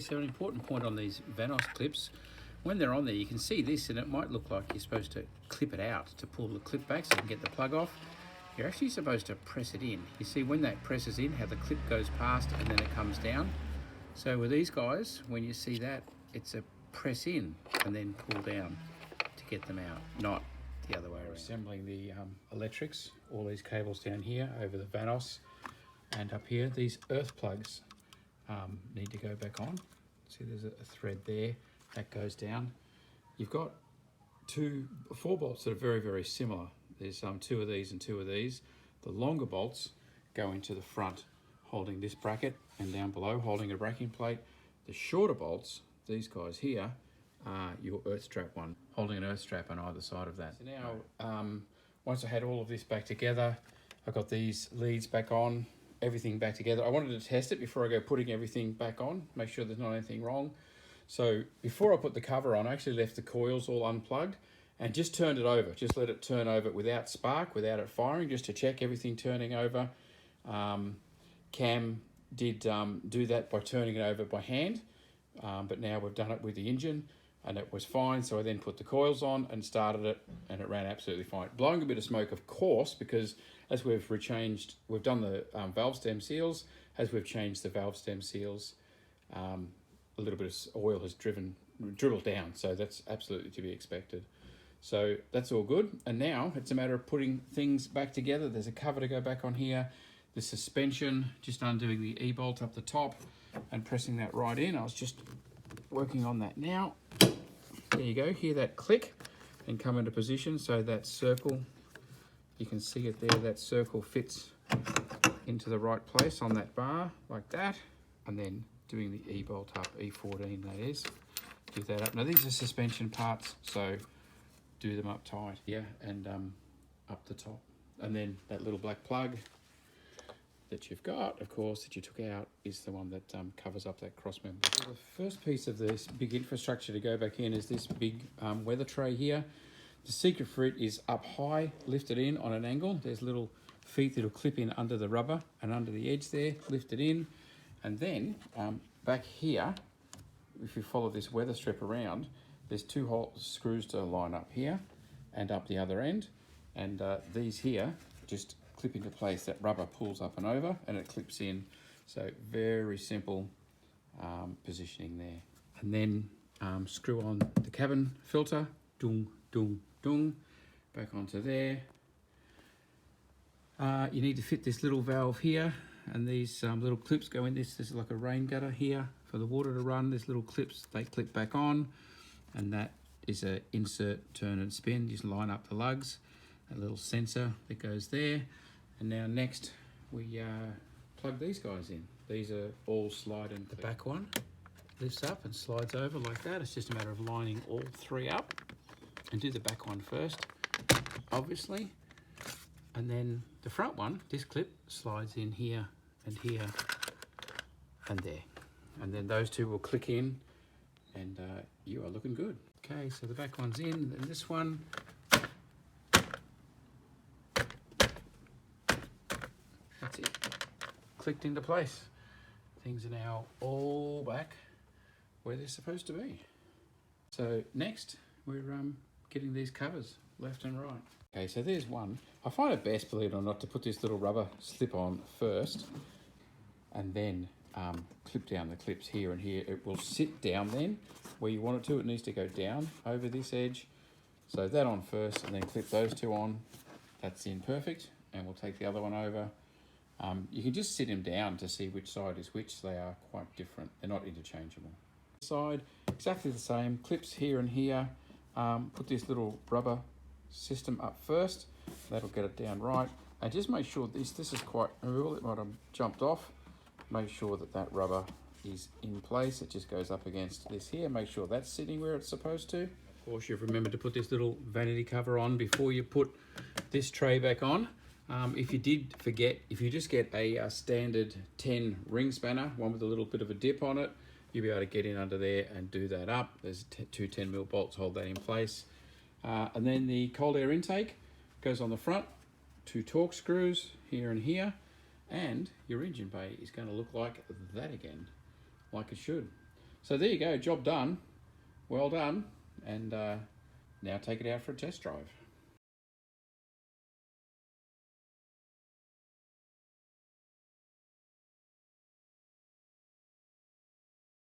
so an important point on these Vanos clips, when they're on there you can see this and it might look like you're supposed to clip it out to pull the clip back so you can get the plug off. You're actually supposed to press it in. You see when that presses in how the clip goes past and then it comes down. So with these guys, when you see that, it's a press in and then pull down to get them out, not the other way around. Assembling the electrics, all these cables down here over the Vanos and up here, these earth plugs need to go back on. See there's a thread there that goes down. You've got 4 bolts that are very, very similar. There's 2 of these and 2 of these. The longer bolts go into the front, holding this bracket, and down below holding a braking plate. The shorter bolts, these guys here, are your earth strap one, holding an earth strap on either side of that. So now, once I had all of this back together, I got these leads back on, everything back together. I wanted to test it before I go putting everything back on, make sure there's not anything wrong. So before I put the cover on, I actually left the coils all unplugged and just turned it over. Just let it turn over without spark, without it firing, just to check everything turning over. Cam did do that by turning it over by hand, but now we've done it with the engine and it was fine. So I then put the coils on and started it and it ran absolutely fine. Blowing a bit of smoke, of course, because as we've done the valve stem seals, as we've changed the valve stem seals, a little bit of oil has dribbled down, so that's absolutely to be expected. So that's all good, and now it's a matter of putting things back together. There's a cover to go back on here, the suspension, just undoing the E-bolt up the top and pressing that right in. I was just working on that now. There you go, hear that click and come into position. So that circle, you can see it there, that circle fits into the right place on that bar like that, and then doing the E-bolt up, E14 that is, do that up. Now these are suspension parts, so do them up tight, yeah, and up the top. And then that little black plug that you've got, of course, that you took out is the one that covers up that cross member. So the first piece of this big infrastructure to go back in is this big weather tray here. The secret for it is up high, lifted in on an angle. There's little feet that'll clip in under the rubber and under the edge there, lift it in. And then back here, if you follow this weather strip around, there's 2 screws to line up here and up the other end. And these here just clip into place. That rubber pulls up and over and it clips in. So very simple positioning there. And then screw on the cabin filter, dung, dung, dung, back onto there. You need to fit this little valve here, and these little clips go in this. This is like a rain gutter here for the water to run. There's little clips, they clip back on, and that is a insert, turn and spin. Just line up the lugs, a little sensor that goes there. And now next we plug these guys in. These are all slide in. The back one lifts up and slides over like that. It's just a matter of lining all 3 up, and do the back one first, obviously. And then the front one, this clip slides in here and here and there. And then those 2 will click in and you are looking good. Okay, so the back one's in, and this one, that's it, clicked into place. Things are now all back where they're supposed to be. So next, we're getting these covers left and right. Okay, so there's one. I find it best, believe it or not, to put this little rubber slip on first and then clip down the clips here and here. It will sit down then where you want it to. It needs to go down over this edge. So that on first and then clip those 2 on. That's in perfect, and we'll take the other one over. You can just sit them down to see which side is which. They are quite different. They're not interchangeable. Side, exactly the same. Clips here and here. Put this little rubber system up first. That'll get it down right. And just make sure this is quite real. It might have jumped off. Make sure that that rubber is in place. It just goes up against this here. Make sure that's sitting where it's supposed to. Of course, you've remembered to put this little vanity cover on before you put this tray back on. If you did forget, if you just get a standard 10 ring spanner, one with a little bit of a dip on it, you'll be able to get in under there and do that up. There's 2 10mm bolts hold that in place. And then the cold air intake goes on the front, 2 torque screws here and here, and your engine bay is going to look like that again, like it should. So there you go, job done. Well done. And now take it out for a test drive.